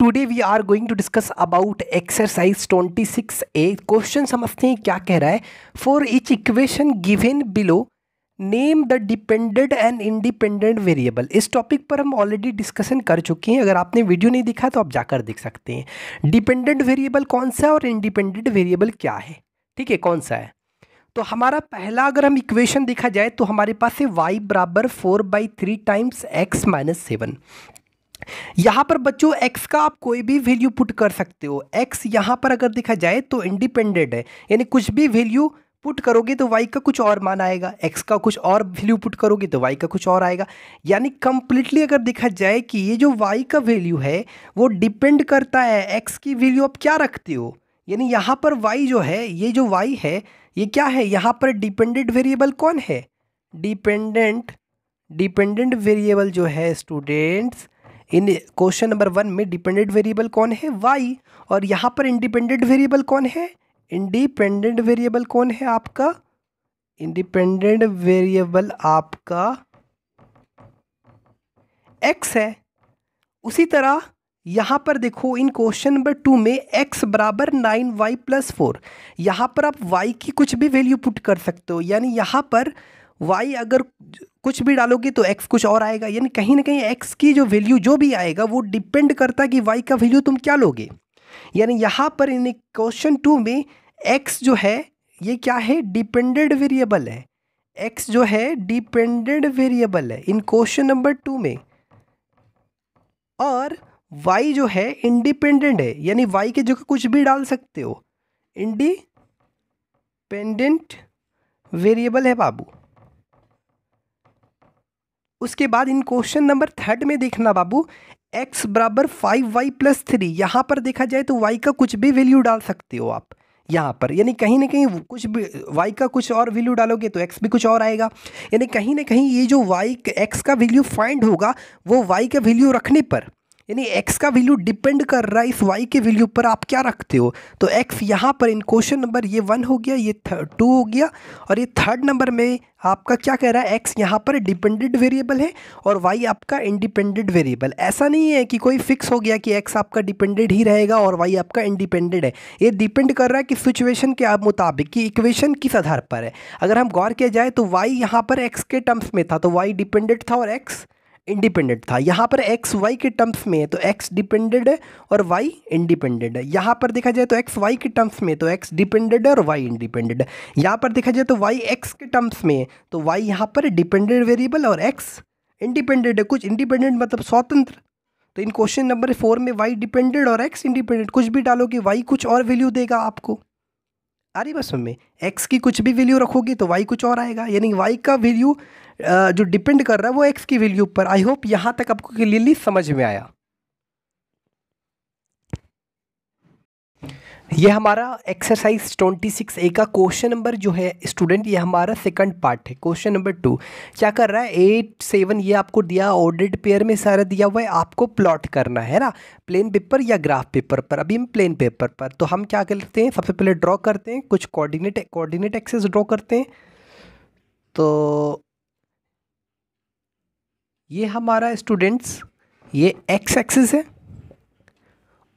Today we are going to discuss about exercise 26A। Question समझते हैं क्या कह रहा है। For each equation given below name the dependent and independent variable. इस टॉपिक पर हम ऑलरेडी डिस्कशन कर चुके हैं, अगर आपने वीडियो नहीं देखा तो आप जाकर देख सकते हैं। डिपेंडेंट वेरिएबल कौन सा है और इंडिपेंडेंट वेरिएबल क्या है, ठीक है, कौन सा है। तो हमारा पहला अगर हम इक्वेशन देखा जाए तो हमारे पास है y बराबर 4/3 टाइम्स x माइनस 7। यहाँ पर बच्चों x का आप कोई भी वैल्यू पुट कर सकते हो। x यहाँ पर अगर देखा जाए तो इंडिपेंडेंट है, यानी कुछ भी वैल्यू पुट करोगे तो y का कुछ और मान आएगा, x का कुछ और वैल्यू पुट करोगे तो y का कुछ और आएगा। यानी कंप्लीटली अगर देखा जाए कि ये जो y का वैल्यू है वो डिपेंड करता है x की वैल्यू आप क्या रखते हो। यानी यहाँ पर y जो है, ये जो y है ये क्या है, यहाँ पर डिपेंडेंट वेरिएबल कौन है, डिपेंडेंट वेरिएबल जो है स्टूडेंट्स इन क्वेश्चन नंबर 1 में डिपेंडेंट वेरिएबल कौन है, y। और यहाँ पर इंडिपेंडेंट वेरिएबल कौन है, इंडिपेंडेंट वेरिएबल कौन है आपका, इंडिपेंडेंट वेरिएबल आपका x है। उसी तरह यहाँ पर देखो इन क्वेश्चन नंबर 2 में x बराबर 9y प्लस 4, यहाँ पर आप y की कुछ भी वैल्यू पुट कर सकते हो। यानी यहाँ पर y अगर कुछ भी डालोगे तो x कुछ और आएगा। यानी कहीं ना कहीं x की जो वैल्यू जो भी आएगा वो डिपेंड करता है कि y का वैल्यू तुम क्या लोगे। यानी यहाँ पर इन क्वेश्चन 2 में x जो है ये क्या है, डिपेंडेंट वेरिएबल है। x जो है डिपेंडेंट वेरिएबल है इन क्वेश्चन नंबर 2 में, और y जो है इंडिपेंडेंट है, यानी y के जगह कुछ भी डाल सकते हो, इंडिपेंडेंट वेरिएबल है बाबू। उसके बाद इन क्वेश्चन नंबर 3 में देखना बाबू, x बराबर 5y प्लस 3, यहाँ पर देखा जाए तो y का कुछ भी वैल्यू डाल सकते हो आप यहाँ पर। यानी कहीं ना कहीं कुछ भी y का कुछ और वैल्यू डालोगे तो x भी कुछ और आएगा। यानी कहीं ना कहीं ये जो x का वैल्यू फाइंड होगा वो y का वैल्यू रखने पर, यानी x का वैल्यू डिपेंड कर रहा है इस y के वैल्यू पर आप क्या रखते हो। तो x यहाँ पर इन क्वेश्चन नंबर ये 1 हो गया, ये 2 हो गया, और ये 3rd नंबर में आपका क्या कह रहा है, x यहाँ पर डिपेंडेंट वेरिएबल है और y आपका इंडिपेंडेंट वेरिएबल। ऐसा नहीं है कि कोई फिक्स हो गया कि x आपका डिपेंडेंट ही रहेगा और y आपका इंडिपेंडेंट है। ये डिपेंड कर रहा है कि सिचुएशन के मुताबिक, कि इक्वेशन किस आधार पर है। अगर हम गौर किया जाए तो y यहाँ पर x के टर्म्स में था तो y डिपेंडेंट था और x इंडिपेंडेंट था। यहाँ पर x y के टर्म्स में है तो x डिपेंडेंट है और y इंडिपेंडेंट है। यहाँ पर देखा जाए तो x y के टर्म्स में तो x डिपेंडेंट है और y इंडिपेंडेंट है। यहाँ पर देखा जाए तो y x के टर्म्स में है तो y यहाँ पर डिपेंडेंट वेरिएबल और x इंडिपेंडेंट है। कुछ इंडिपेंडेंट मतलब स्वतंत्र। तो इन क्वेश्चन नंबर 4 में y डिपेंडेंट और x इंडिपेंडेंट, कुछ भी डालोगे y कुछ और वैल्यू देगा आपको। अरे बस में x की कुछ भी वैल्यू रखोगे तो y कुछ और आएगा। यानी y का वैल्यू जो डिपेंड कर रहा है वो x की वैल्यू पर। आई होप यहाँ तक आपको क्लियरली समझ में आया। ये हमारा एक्सरसाइज 26A का क्वेश्चन नंबर जो है स्टूडेंट, ये हमारा सेकंड पार्ट है। क्वेश्चन नंबर 2 क्या कर रहा है, 8 7 ये आपको दिया, ऑर्डर्ड पेयर में सारा दिया हुआ है, आपको प्लॉट करना है ना, प्लेन पेपर या ग्राफ पेपर पर। अभी हम प्लेन पेपर पर, तो हम क्या करते हैं, सबसे पहले ड्रॉ करते हैं, कुछ कोऑर्डिनेट एक्सेस ड्रॉ करते हैं। तो ये हमारा स्टूडेंट्स ये एक्स एक्सिस है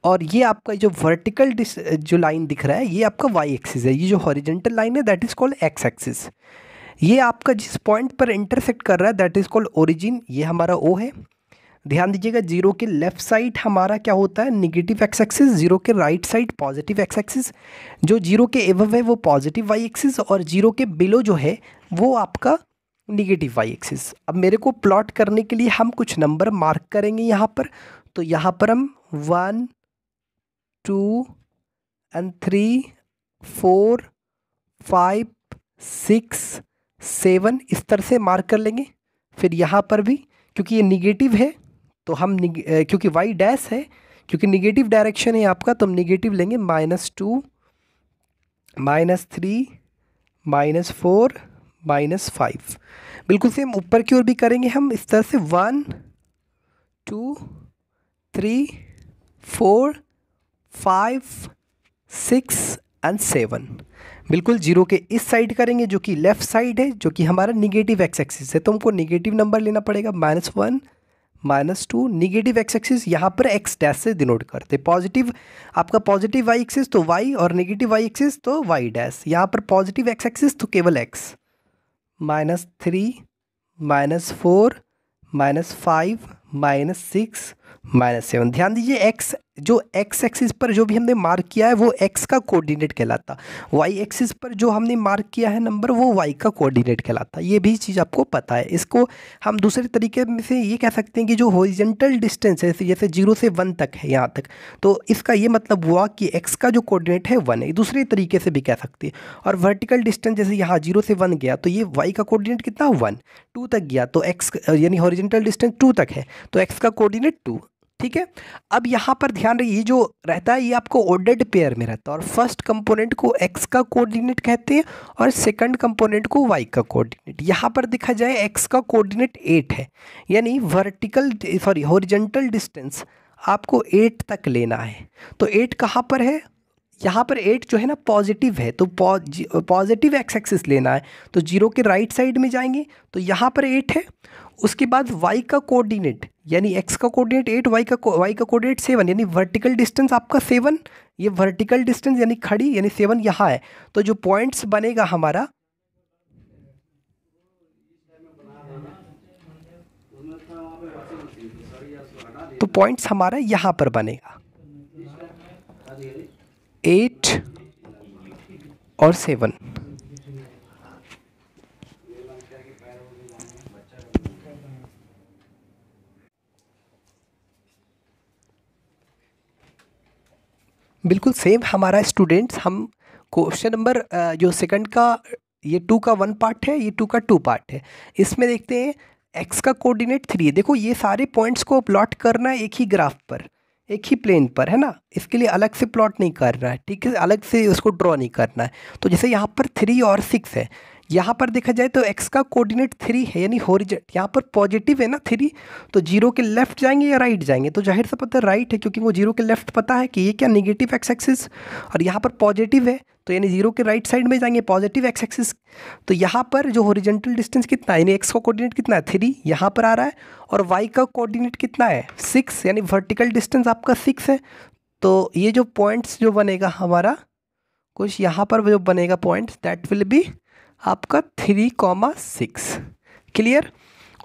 और ये आपका जो वर्टिकल जो लाइन दिख रहा है ये आपका वाई एक्सिस है। ये जो हॉरिजॉन्टल लाइन है that is called x axis. ये आपका जिस पॉइंट पर इंटरसेक्ट कर रहा है दैट इज कॉल्ड ओरिजिन, ये हमारा ओ है। ध्यान दीजिएगा, जीरो के लेफ्ट साइड हमारा क्या होता है, निगेटिव एक्स एक्सिस, जीरो के right side positive x axis. जो जीरो के एबव है वो पॉजिटिव वाई एक्सिस और जीरो के बिलो जो है वो आपका निगेटिव वाई एक्सिस। अब मेरे को प्लॉट करने के लिए हम कुछ नंबर मार्क करेंगे यहाँ पर। तो यहाँ पर हम 1 2 and 3 4 5 6 7 इस तरह से मार्क कर लेंगे। फिर यहाँ पर भी क्योंकि ये निगेटिव है तो हम क्योंकि वाई डैश है, क्योंकि निगेटिव डायरेक्शन है आपका तो हम निगेटिव लेंगे, -2 -3 -4 -5। बिल्कुल सेम ऊपर की ओर भी करेंगे हम इस तरह से 1 2 3 4 5 6 and 7। बिल्कुल जीरो के इस साइड करेंगे जो कि लेफ्ट साइड है, जो कि हमारा निगेटिव एक्स एक्सिस है, तो हमको निगेटिव नंबर लेना पड़ेगा, -1 -2, निगेटिव एक्स एक्सिस यहाँ पर एक्स डैश से डिनोट करते, पॉजिटिव आपका पॉजिटिव वाई एक्सिस तो वाई और नेगेटिव वाई एक्सिस तो वाई डैश, यहाँ पर पॉजिटिव एक्स एक्सिस तो केवल एक्स। -3, -4, -5, -6, -7। ध्यान दीजिए एक्स जो एक्स एक्सिस पर जो भी हमने मार्क किया है वो एक्स का कोऑर्डिनेट कहलाता, वाई एक्सिस पर जो हमने मार्क किया है नंबर वो वाई का कोऑर्डिनेट कहलाता। ये भी चीज़ आपको पता है। इसको हम दूसरे तरीके में से ये कह सकते हैं कि जो हॉरिजॉन्टल डिस्टेंस है जैसे 0 से 1 तक है यहाँ तक, तो इसका ये मतलब हुआ कि एक्स का जो कोऑर्डिनेट है 1 है, दूसरे तरीके से भी कह सकते हैं। और वर्टिकल डिस्टेंस जैसे यहाँ 0 से 1 गया तो ये वाई का कोऑर्डिनेट कितना 1, 2 तक गया तो एक्स यानी हॉरिजॉन्टल डिस्टेंस 2 तक है तो एक्स का कोऑर्डिनेट 2। ठीक है, अब यहाँ पर ध्यान रखिए जो रहता है ये आपको ऑर्डर्ड पेयर में रहता है और फर्स्ट कंपोनेंट को एक्स का कोऑर्डिनेट कहते हैं और सेकंड कंपोनेंट को वाई का कोऑर्डिनेट। यहाँ पर देखा जाए एक्स का कोऑर्डिनेट 8 है, यानी हॉरिजॉन्टल डिस्टेंस आपको 8 तक लेना है। तो 8 कहाँ पर है, यहाँ पर 8 जो है ना पॉजिटिव है तो पॉजिटिव एक्स एक्सिस लेना है तो 0 के राइट साइड में जाएंगे तो यहाँ पर 8 है। उसके बाद y का कोऑर्डिनेट यानी x का कोऑर्डिनेट 8, y का कोऑर्डिनेट 7, यानी वर्टिकल डिस्टेंस आपका 7, ये वर्टिकल डिस्टेंस यानी खड़ी यानी 7 यहाँ है। तो जो पॉइंट्स बनेगा हमारा तो पॉइंट्स हमारा यहाँ पर बनेगा 8 और 7। बिल्कुल सेम हमारा स्टूडेंट्स, हम क्वेश्चन नंबर जो सेकंड का ये 2 का 1 पार्ट है, ये 2 का 2 पार्ट है। इसमें देखते हैं x का कोऑर्डिनेट 3 है। देखो ये सारे पॉइंट्स को प्लॉट करना है एक ही ग्राफ पर, एक ही प्लेन पर, है ना। इसके लिए अलग से प्लॉट नहीं करना है, ठीक है, अलग से उसको ड्रॉ नहीं करना है। तो जैसे यहाँ पर 3 और 6 है, यहाँ पर देखा जाए तो x का कोऑर्डिनेट 3 है यानी यहाँ पर पॉजिटिव है ना 3, तो 0 के लेफ्ट जाएंगे या राइट जाएंगे, तो जाहिर सा पता है राइट है क्योंकि वो 0 के लेफ्ट पता है कि ये क्या नेगेटिव एक्स एक्सिस, और यहाँ पर पॉजिटिव है तो यानी 0 के राइट साइड में जाएंगे पॉजिटिव एक्स एक्सिस। तो यहाँ पर जो हॉरिजॉन्टल डिस्टेंस कितना है यानी एक्स का कोऑर्डिनेट कितना है 3 यहाँ पर आ रहा है, और वाई का कोऑर्डिनेट कितना है 6 यानी वर्टिकल डिस्टेंस आपका 6 है। तो ये जो पॉइंट्स जो बनेगा हमारा कुछ यहाँ पर जो बनेगा पॉइंट्स दैट विल बी आपका 3,6। क्लियर।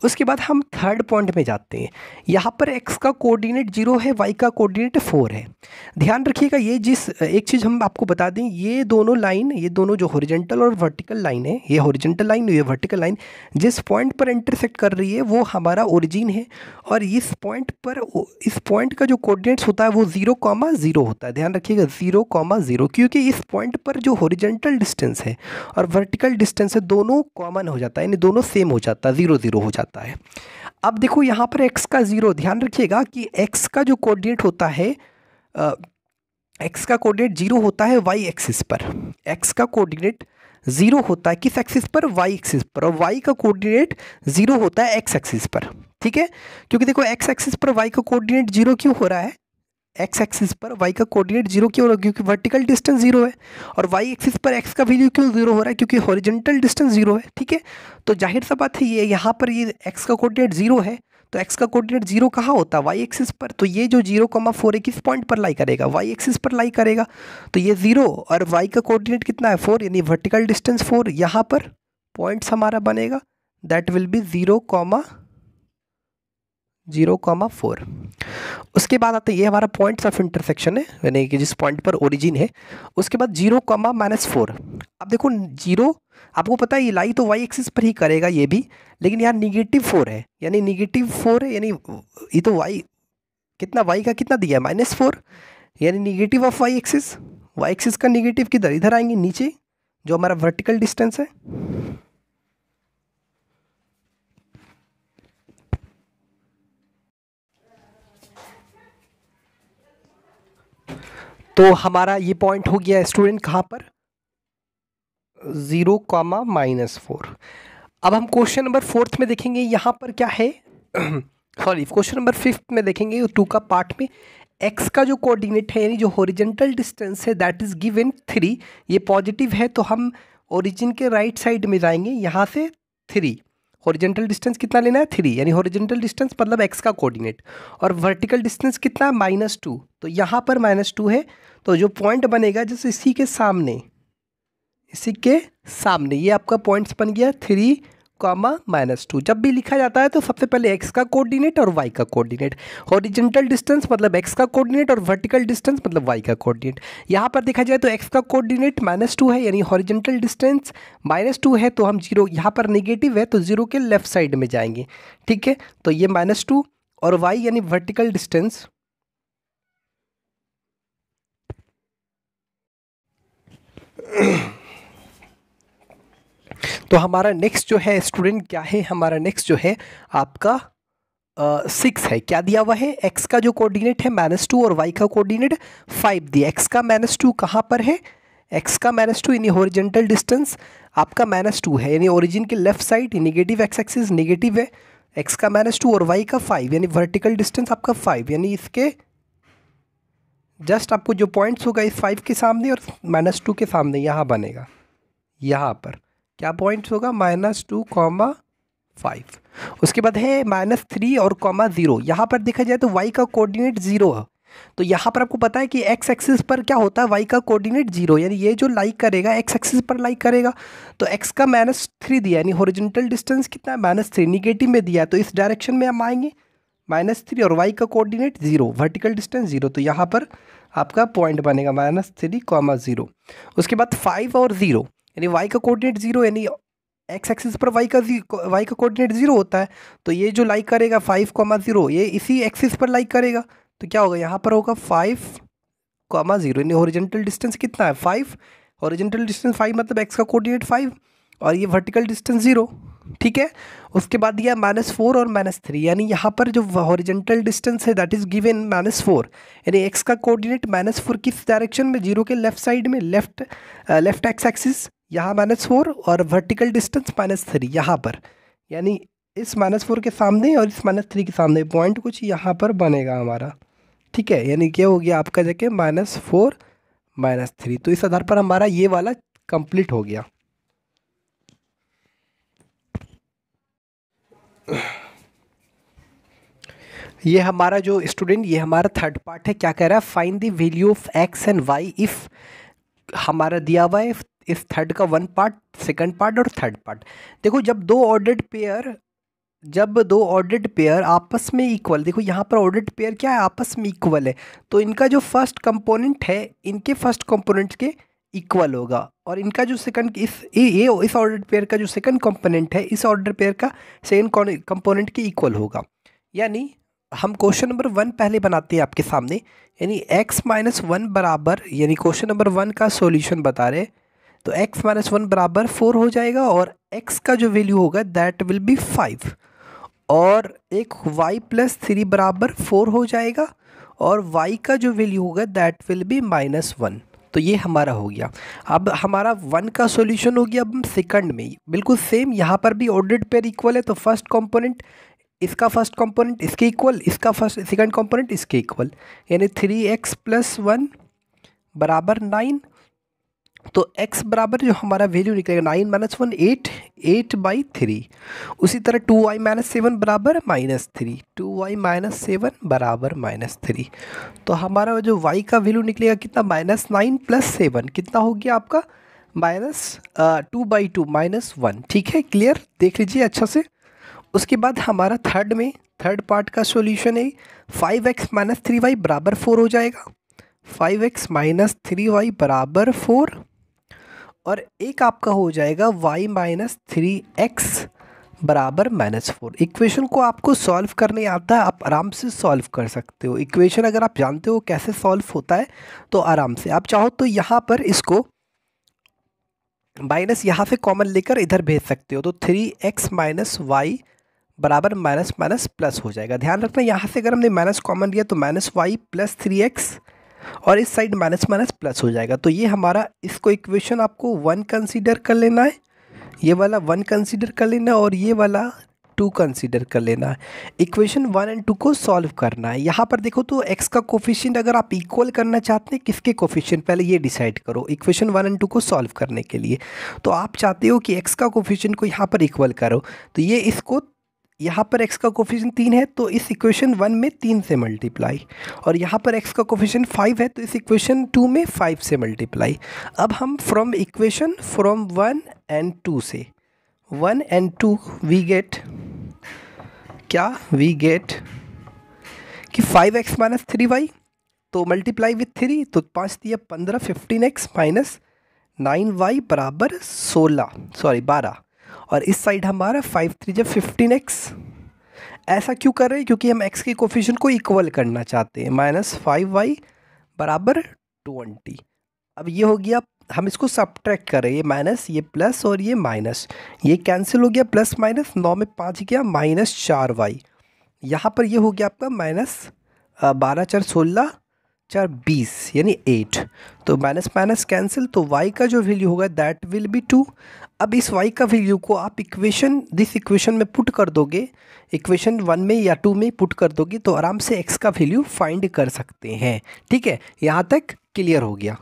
उसके बाद हम थर्ड पॉइंट में जाते हैं। यहाँ पर x का कोऑर्डिनेट 0 है, y का कोऑर्डिनेट 4 है। ध्यान रखिएगा ये एक चीज़ हम आपको बता दें, ये दोनों लाइन, ये दोनों जो हॉरिजॉन्टल और वर्टिकल लाइन है, ये हॉरिजॉन्टल लाइन ये वर्टिकल लाइन जिस पॉइंट पर इंटरसेक्ट कर रही है वो हमारा ओरिजिन है, और इस पॉइंट का जो कोऑर्डिनेट्स होता है वो 0,0 होता है। ध्यान रखिएगा 0,0, क्योंकि इस पॉइंट पर जो हॉरिजॉन्टल डिस्टेंस है और वर्टिकल डिस्टेंस है दोनों कॉमन हो जाता है, यानी दोनों सेम हो जाता है, 0,0 हो जाता है। अब देखो यहाँ पर x का 0, ध्यान रखिएगा कि x का जो कोऑर्डिनेट होता है x का कोऑर्डिनेट 0 होता है y एक्सिस पर, x का कोऑर्डिनेट 0 होता है किस एक्सिस पर, y एक्सिस पर, और y का कोऑर्डिनेट 0 होता है x एक्सिस पर। ठीक है, क्योंकि देखो x एक्सिस पर y का कोऑर्डिनेट 0 क्यों हो रहा है, x एक्सिस पर y का कोऑर्डिनेट 0 क्यों हो रहा है, क्योंकि वर्टिकल डिस्टेंस 0 है, और y एक्सिस पर x का वैल्यू क्यों 0 हो रहा है, क्योंकि हॉरिजॉन्टल डिस्टेंस 0 है। ठीक है, तो जाहिर सा बात है ये यहाँ पर ये x का कोऑर्डिनेट 0 है, तो x का कोऑर्डिनेट 0 कहाँ होता है, y एक्सिस पर, तो ये जो 0,4 है किस पॉइंट पर लाई करेगा, y एक्सिस पर लाई करेगा, तो ये 0 और y का कोऑर्डिनेट कितना है 4 यानी वर्टिकल डिस्टेंस 4, यहाँ पर पॉइंट्स हमारा बनेगा दैट विल बी 0,4। उसके बाद आता है ये हमारा पॉइंट्स ऑफ इंटरसेक्शन है, यानी कि जिस पॉइंट पर ओरिजिन है। उसके बाद 0,-4। अब देखो 0 आपको पता है ये लाई तो y एक्सिस पर ही करेगा ये भी, लेकिन यहाँ -4 है, यानी -4 है, यानी ये तो y कितना, y का कितना दिया है -4, यानी निगेटिव ऑफ y एक्सिस का निगेटिव किधर, इधर आएंगे नीचे जो हमारा वर्टिकल डिस्टेंस है। तो हमारा ये पॉइंट हो गया स्टूडेंट कहाँ पर 0,-4। अब हम क्वेश्चन नंबर 4 में देखेंगे यहाँ पर क्या है सॉरी क्वेश्चन नंबर 5 में देखेंगे 2 का पार्ट में x का जो कोऑर्डिनेट है यानी जो हॉरिजॉन्टल डिस्टेंस है दैट इज गिवन 3, ये पॉजिटिव है तो हम ओरिजिन के राइट साइड में जाएंगे यहाँ से 3, हॉरिजेंटल डिस्टेंस कितना लेना है 3, यानी हॉरिजेंटल डिस्टेंस मतलब एक्स का कोऑर्डिनेट, और वर्टिकल डिस्टेंस कितना है -2। तो यहाँ पर -2 है, तो जो पॉइंट बनेगा जैसे इसी के सामने ये आपका पॉइंट्स बन गया 3, -2। जब भी लिखा जाता है तो सबसे पहले एक्स का कोऑर्डिनेट और वाई का कोऑर्डिनेट, हॉरिजेंटल डिस्टेंस मतलब एक्स का कोऑर्डिनेट और वर्टिकल डिस्टेंस मतलब वाई का कोऑर्डिनेट। यहाँ पर देखा जाए तो एक्स का कोऑर्डिनेट -2 है, यानी हॉरिजेंटल डिस्टेंस -2 है, तो हम 0, यहाँ पर नेगेटिव है तो 0 के लेफ्ट साइड में जाएंगे, ठीक है। तो ये -2 और वाई यानी वर्टिकल डिस्टेंस तो हमारा नेक्स्ट जो है स्टूडेंट क्या है, हमारा नेक्स्ट जो है आपका 6 है। क्या दिया हुआ है, एक्स का जो कोऑर्डिनेट है -2 और वाई का कोऑर्डिनेट 5 दिया। एक्स का -2 कहाँ पर है, एक्स का -2 यानी हॉरिजेंटल डिस्टेंस आपका -2 है, यानी ओरिजिन के left side negative x axis negative है, एक्स का -2 और वाई का 5 यानी वर्टिकल डिस्टेंस आपका 5, यानी इसके जस्ट आपको जो पॉइंट्स होगा इस 5 के सामने और -2 के सामने यहाँ बनेगा, यहाँ पर क्या पॉइंट्स होगा -2, 5। उसके बाद है -3 और -0। यहाँ पर देखा जाए तो y का कोऑर्डिनेट 0 है, तो यहाँ पर आपको पता है कि x एक्सिस पर क्या होता है, y का कोऑर्डिनेट 0, यानी ये जो लाइक करेगा x एक्सिस पर लाइक करेगा। तो x का -3 दिया, यानी हॉरिजॉन्टल डिस्टेंस कितना है -3, निगेटिव में दिया, तो इस डायरेक्शन में हम आएंगे -3 और y का कोऑर्डिनेट 0, वर्टिकल डिस्टेंस 0, तो यहाँ पर आपका पॉइंट बनेगा -3, 0। उसके बाद 5 और 0, यानी y का कोऑर्डिनेट 0, यानी एक्स एक्सिस पर y का कोऑर्डिनेट 0 होता है, तो ये जो लाइक करेगा 5, 0 ये इसी एक्सिस पर लाइक करेगा, तो क्या होगा यहाँ पर होगा 5, 0, यानी हॉरिजॉन्टल डिस्टेंस कितना है 5, हॉरिजॉन्टल डिस्टेंस 5 मतलब एक्स का कोऑर्डिनेट 5 और ये वर्टिकल डिस्टेंस 0, ठीक है। उसके बाद दिया -4 और -3, यानी यहाँ पर जो हॉरिजॉन्टल डिस्टेंस है दैट इज गिवन -4, यानी एक्स का कोऑर्डिनेट -4 किस डायरेक्शन में, 0 के लेफ्ट साइड में, लेफ्ट एक्स एक्सिस यहाँ -4 और वर्टिकल डिस्टेंस -3 यहाँ पर, यानी इस -4 के सामने और इस -3 के सामने पॉइंट कुछ यहाँ पर बनेगा हमारा, ठीक है। यानी क्या हो गया आपका जगह -4, -3, तो इस आधार पर हमारा ये वाला कंप्लीट हो गया। ये हमारा जो स्टूडेंट, ये हमारा थर्ड पार्ट है। क्या कह रहा है, find the value of x and y if, हमारा दिया हुआ है इस थर्ड का 1 पार्ट, सेकंड पार्ट और थर्ड पार्ट। देखो जब दो ऑर्डर्ड पेयर आपस में इक्वल, देखो यहाँ पर ऑर्डर्ड पेयर क्या है, आपस में इक्वल है, तो इनका जो फर्स्ट कंपोनेंट है इनके फर्स्ट कंपोनेंट के इक्वल होगा, और इनका जो सेकंड इस ऑर्डर्ड पेयर का जो सेकंड कंपोनेंट है इस ऑर्डर पेयर का सेकंड कंपोनेंट के इक्वल होगा। यानी हम क्वेश्चन नंबर 1 पहले बनाते हैं आपके सामने, यानी x-1 बराबर, यानी क्वेश्चन नंबर 1 का सॉल्यूशन बता रहे, तो x-1 बराबर 4 हो जाएगा और x का जो वैल्यू होगा दैट विल बी 5, और एक y+3 बराबर 4 हो जाएगा और y का जो वैल्यू होगा दैट विल बी -1। तो ये हमारा हो गया। अब हमारा 1 का सॉल्यूशन हो गया। अब हम सेकंड में बिल्कुल सेम, यहाँ पर भी ऑर्डर्ड पेयर इक्वल है, तो फर्स्ट कंपोनेंट इसका फर्स्ट कंपोनेंट इसके इक्वल, इसका फर्स्ट सेकंड कंपोनेंट इसके इक्वल, यानी 3x + 1 बराबर 9। तो x बराबर जो हमारा वैल्यू निकलेगा 9 - 1 8, 8/3। उसी तरह 2y - 7 बराबर -3, 2y - 7 बराबर -3। तो हमारा जो y का वैल्यू निकलेगा कितना, -9 + 7 कितना हो गया आपका, -2/2 -1। ठीक है, क्लियर, देख लीजिए अच्छा से। उसके बाद हमारा थर्ड पार्ट का सॉल्यूशन है 5x - 3y बराबर 4 हो जाएगा, 5x - 3y बराबर 4, और एक आपका हो जाएगा y - 3x बराबर -4। इक्वेशन को आपको सॉल्व करने आता है, आप आराम से सॉल्व कर सकते हो। इक्वेशन अगर आप जानते हो कैसे सॉल्व होता है तो आराम से, आप चाहो तो यहाँ पर इसको माइनस यहाँ से कॉमन लेकर इधर भेज सकते हो, तो 3x - y बराबर माइनस प्लस हो जाएगा। ध्यान रखना यहाँ से अगर हमने माइनस कॉमन लिया तो -y + 3x, और इस साइड माइनस प्लस हो जाएगा। तो ये हमारा, इसको इक्वेशन आपको 1 कंसीडर कर लेना है, ये वाला 1 कंसीडर कर लेना, और ये वाला 2 कंसीडर कर लेना है। इक्वेशन 1 एंड 2 को सॉल्व करना है। यहाँ पर देखो तो x का कोफिशिएंट अगर आप इक्वल करना चाहते हैं किसके कोफिशिएंट, पहले ये डिसाइड करो इक्वेशन 1 एंड 2 को सॉल्व करने के लिए। तो आप चाहते हो कि x का कोफिशिएंट को यहाँ पर इक्वल करो, तो ये इसको यहाँ पर x का कोफिशिएंट 3 है तो इस इक्वेशन 1 में 3 से मल्टीप्लाई, और यहाँ पर x का कोफिशिएंट 5 है तो इस इक्वेशन 2 में 5 से मल्टीप्लाई। अब हम फ्रॉम 1 एंड 2 से 1 एंड 2 वी गेट क्या, वी गेट कि 5x माइनस 3y, तो मल्टीप्लाई विथ 3 तो 5 दिया 15, 15x माइनस 9y बराबर 12, और इस साइड हमारा 5 3 जब 15x। ऐसा क्यों कर रहे हैं, क्योंकि हम x के कोफिशिएंट को इक्वल करना चाहते हैं। माइनस 5y बराबर 20। अब ये हो गया, हम इसको सब्ट्रैक्ट कर रहे हैं, ये माइनस ये प्लस और ये माइनस, ये कैंसिल हो गया, प्लस माइनस 9 में 5 गया माइनस 4y। यहाँ पर ये हो गया आपका माइनस 12 4 16 4 20 यानी 8, तो माइनस माइनस कैंसिल, तो y का जो वैल्यू होगा दैट विल बी 2। अब इस y का वैल्यू को आप दिस इक्वेशन में पुट कर दोगे, इक्वेशन 1 में या 2 में पुट कर दोगे तो आराम से x का वैल्यू फाइंड कर सकते हैं। ठीक है, यहाँ तक क्लियर हो गया।